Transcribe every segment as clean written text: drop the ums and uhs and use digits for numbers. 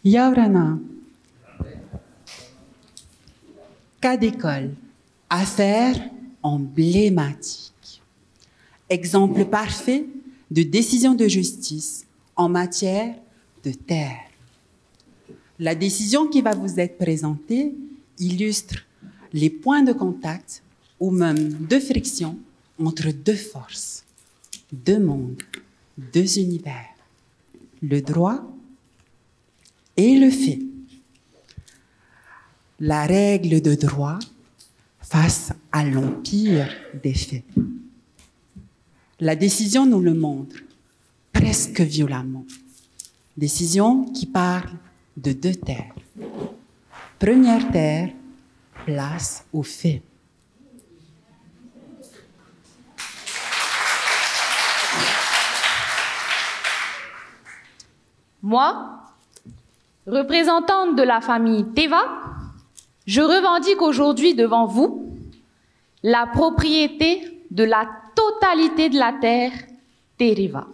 Yaurana. Cas d'école. Affaire emblématique. Exemple parfait de décision de justice en matière de terre. La décision qui va vous être présentée illustre les points de contact ou même de friction entre deux forces, deux mondes, deux univers, le droit et le fait. La règle de droit face à l'empire des faits. La décision nous le montre presque violemment. Décision qui parle de deux terres. Première terre, place aux faits. Moi, représentante de la famille Teva, je revendique aujourd'hui devant vous la propriété de la totalité de la terre Tereva.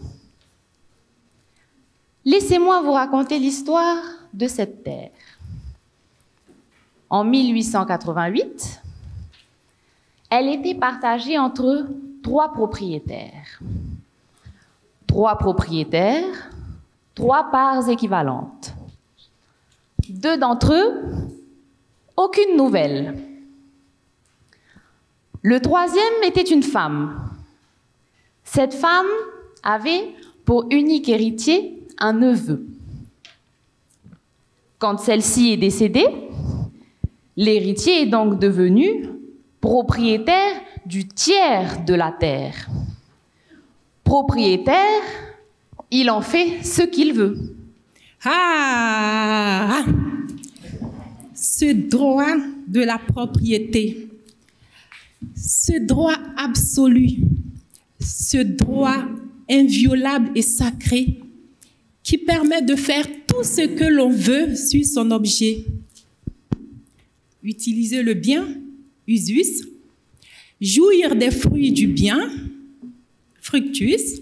Laissez-moi vous raconter l'histoire de cette terre. En 1888, elle était partagée entre trois propriétaires. Trois propriétaires, trois parts équivalentes. Deux d'entre eux, aucune nouvelle. Le troisième était une femme. Cette femme avait pour unique héritier un neveu. Quand celle-ci est décédée, l'héritier est donc devenu propriétaire du tiers de la terre. Propriétaire, il en fait ce qu'il veut. Ah! Ce droit de la propriété, ce droit absolu, ce droit inviolable et sacré qui permet de faire tout ce que l'on veut sur son objet. Utiliser le bien, usus, jouir des fruits du bien, fructus,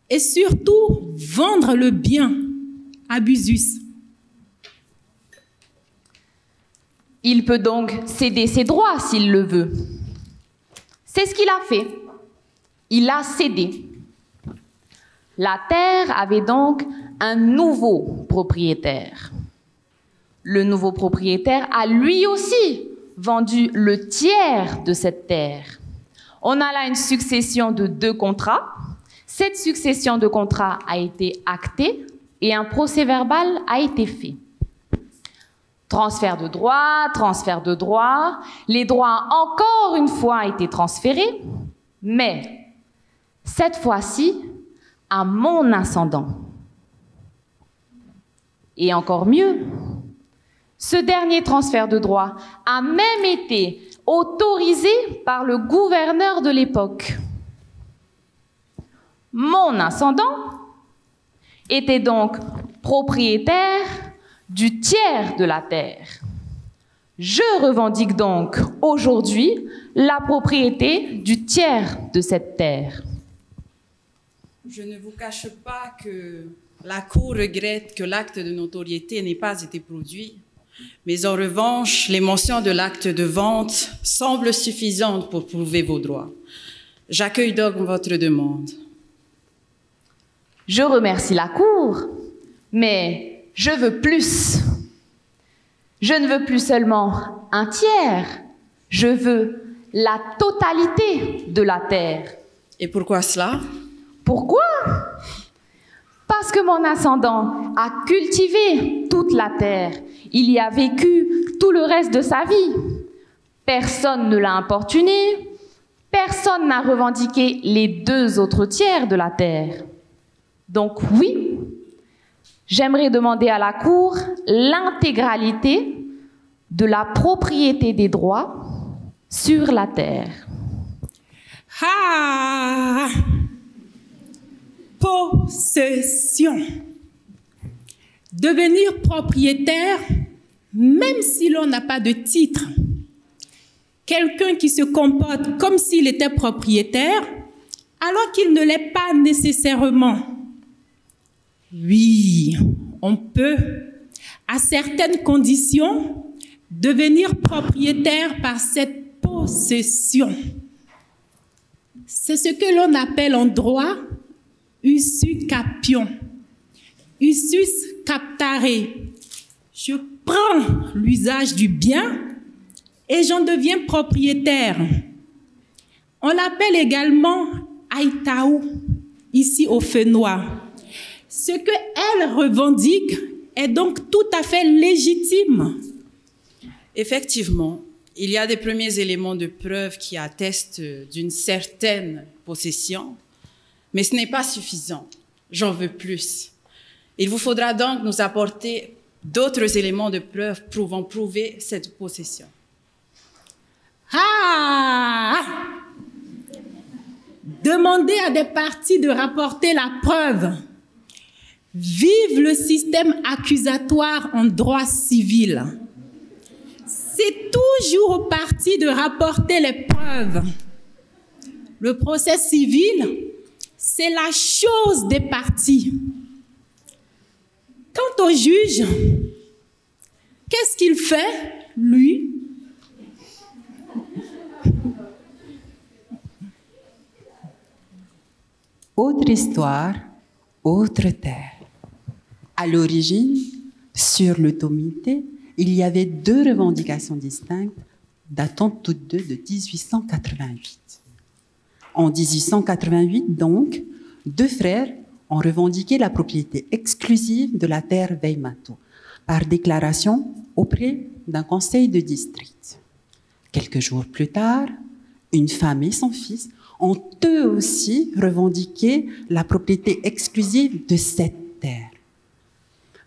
et surtout vendre le bien, abusus. Il peut donc céder ses droits s'il le veut. C'est ce qu'il a fait. Il a cédé. La terre avait donc un nouveau propriétaire. Le nouveau propriétaire a lui aussi vendu le tiers de cette terre. On a là une succession de 2 contrats. Cette succession de contrats a été actée et un procès-verbal a été fait. Transfert de droits, les droits encore une fois été transférés, mais cette fois-ci à mon ascendant. Et encore mieux, ce dernier transfert de droits a même été autorisé par le gouverneur de l'époque. Mon ascendant était donc propriétaire du tiers de la terre. Je revendique donc aujourd'hui la propriété du tiers de cette terre. Je ne vous cache pas que la Cour regrette que l'acte de notoriété n'ait pas été produit, mais en revanche, les mentions de l'acte de vente semblent suffisantes pour prouver vos droits. J'accueille donc votre demande. Je remercie la Cour, mais je veux plus. Je ne veux plus seulement un tiers, je veux la totalité de la terre. Et pourquoi cela? Pourquoi? Parce que mon ascendant a cultivé toute la terre. Il y a vécu tout le reste de sa vie. Personne ne l'a importuné, personne n'a revendiqué les 2 autres tiers de la terre. Donc oui, j'aimerais demander à la Cour l'intégralité de la propriété des droits sur la terre. Ah! Possession. Devenir propriétaire, même si l'on n'a pas de titre. Quelqu'un qui se comporte comme s'il était propriétaire, alors qu'il ne l'est pas nécessairement. Oui, on peut, à certaines conditions, devenir propriétaire par cette possession. C'est ce que l'on appelle en droit usu capion, usus captare. Je prends l'usage du bien et j'en deviens propriétaire. On l'appelle également aïtaou, ici au Fénois. Ce qu'elle revendique est donc tout à fait légitime. Effectivement, il y a des premiers éléments de preuve qui attestent d'une certaine possession, mais ce n'est pas suffisant. J'en veux plus. Il vous faudra donc nous apporter d'autres éléments de preuve pouvant prouver cette possession. Ah! Demandez à des parties de rapporter la preuve. Vive le système accusatoire en droit civil. C'est toujours aux parties de rapporter les preuves. Le procès civil, c'est la chose des parties. Quant au juge, qu'est-ce qu'il fait, lui? Autre histoire, autre terre. À l'origine, sur l'automité, il y avait deux revendications distinctes, datant toutes deux de 1888. En 1888, donc, deux frères ont revendiqué la propriété exclusive de la terre Veymato par déclaration auprès d'un conseil de district. Quelques jours plus tard, une femme et son fils ont eux aussi revendiqué la propriété exclusive de cette terre,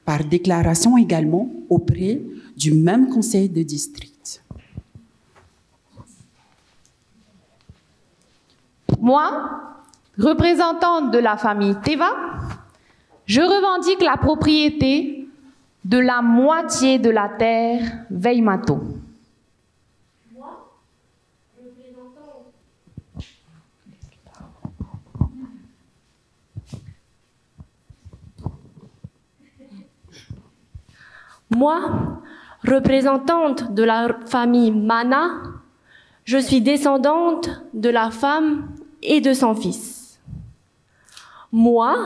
par déclaration également auprès du même conseil de district. Moi, représentante de la famille Teva, je revendique la propriété de la moitié de la terre Veymato. Moi, représentante de la famille Mana, je suis descendante de la femme et de son fils. Moi,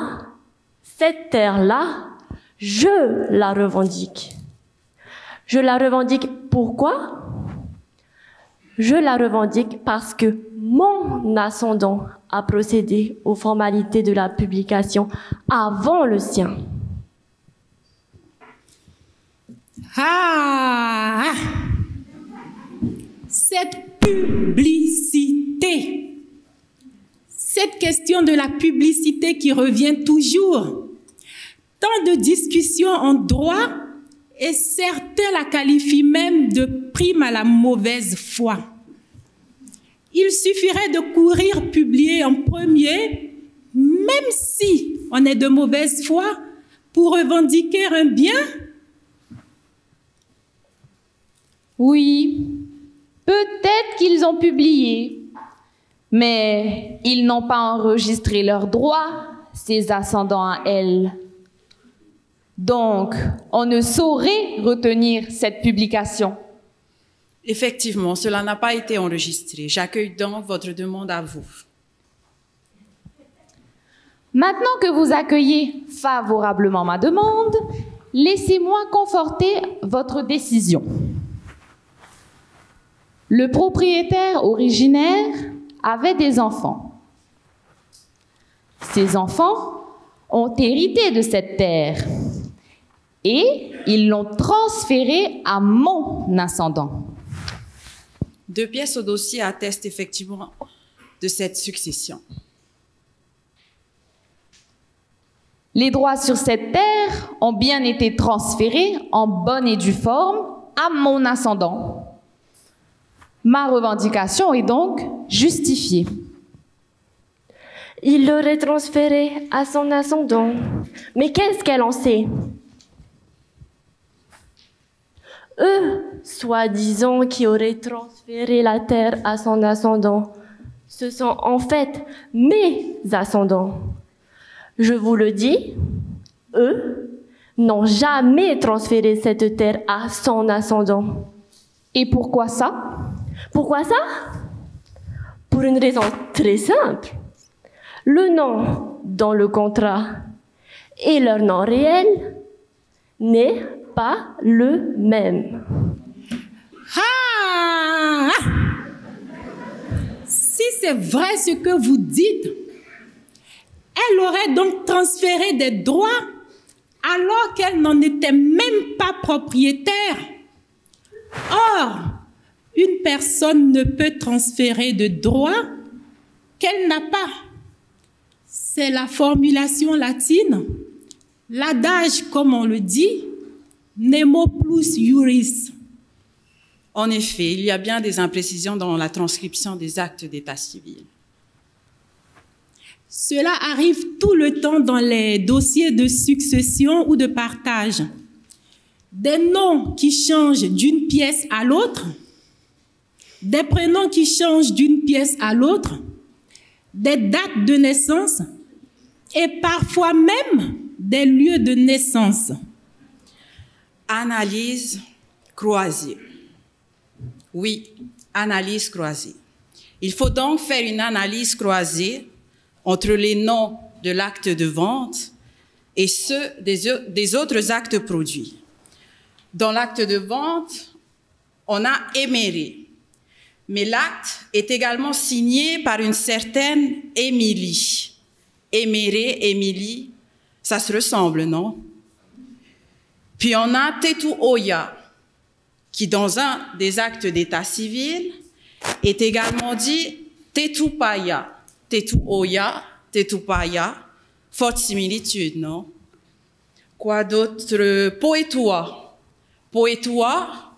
cette terre-là, je la revendique. Je la revendique pourquoi? Je la revendique parce que mon ascendant a procédé aux formalités de la publication avant le sien. Ah! Cette publicité, cette question de la publicité qui revient toujours. Tant de discussions en droit et certains la qualifient même de prime à la mauvaise foi. Il suffirait de courir publier en premier, même si on est de mauvaise foi, pour revendiquer un bien. Oui, peut-être qu'ils ont publié, mais ils n'ont pas enregistré leurs droits, ces ascendants à elles. Donc, on ne saurait retenir cette publication. Effectivement, cela n'a pas été enregistré. J'accueille donc votre demande à vous. Maintenant que vous accueillez favorablement ma demande, laissez-moi conforter votre décision. Le propriétaire originaire avait des enfants. Ces enfants ont hérité de cette terre et ils l'ont transférée à mon ascendant. 2 pièces au dossier attestent effectivement de cette succession. Les droits sur cette terre ont bien été transférés en bonne et due forme à mon ascendant. Ma revendication est donc justifiée. Il l'aurait transféré à son ascendant. Mais qu'est-ce qu'elle en sait? Eux, soi-disant, qui auraient transféré la terre à son ascendant, ce sont en fait mes ascendants. Je vous le dis, eux, n'ont jamais transféré cette terre à son ascendant. Et pourquoi ça? Pourquoi ça? Pour une raison très simple. Le nom dans le contrat et leur nom réel n'est pas le même. Ah! Si c'est vrai ce que vous dites, elle aurait donc transféré des droits alors qu'elle n'en était même pas propriétaire. Or, une personne ne peut transférer de droits qu'elle n'a pas. C'est la formulation latine, l'adage, comme on le dit, nemo plus iuris. En effet, il y a bien des imprécisions dans la transcription des actes d'état civil. Cela arrive tout le temps dans les dossiers de succession ou de partage. Des noms qui changent d'une pièce à l'autre, des prénoms qui changent d'une pièce à l'autre, des dates de naissance et parfois même des lieux de naissance. Analyse croisée. Oui, analyse croisée. Il faut donc faire une analyse croisée entre les noms de l'acte de vente et ceux des autres actes produits. Dans l'acte de vente, on a éméré, mais l'acte est également signé par une certaine Émilie. Éméré, Émilie, ça se ressemble, non? Puis on a Tetu Oya, qui dans un des actes d'état civil est également dit Tetu Paya. Tetu Oya, Tetu Paya, forte similitude, non? Quoi d'autre? Poetua. Poetua,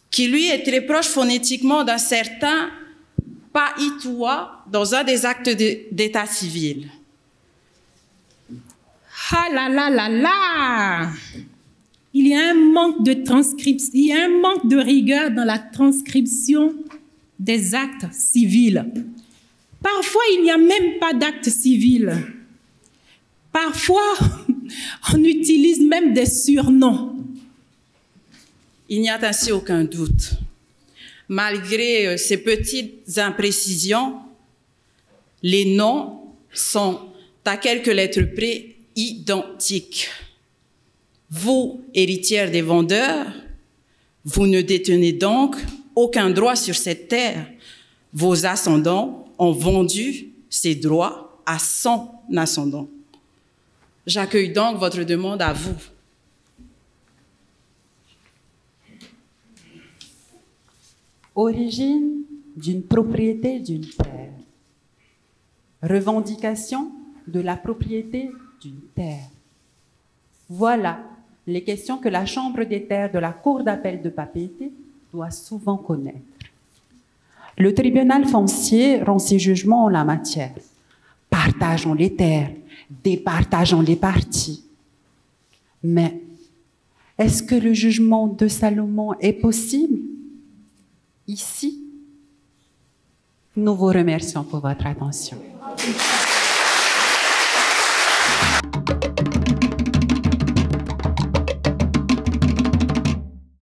qui lui est très proche phonétiquement d'un certain Paitua dans un des actes d'état civil. Ah là là là là! Il y a un manque de transcription, il y a un manque de rigueur dans la transcription des actes civils. Parfois, il n'y a même pas d'acte civil. Parfois, on utilise même des surnoms. Il n'y a ainsi aucun doute. Malgré ces petites imprécisions, les noms sont à quelques lettres près identiques. Vous, héritière des vendeurs, vous ne détenez donc aucun droit sur cette terre. Vos ascendants ont vendu ces droits à son ascendant. J'accueille donc votre demande à vous. Origine d'une propriété d'une terre. Revendication de la propriété d'une terre. Voilà les questions que la Chambre des terres de la Cour d'appel de Papeete doit souvent connaître. Le tribunal foncier rend ses jugements en la matière. Partageons les terres, départageons les parties. Mais est-ce que le jugement de Salomon est possible ici? Nous vous remercions pour votre attention.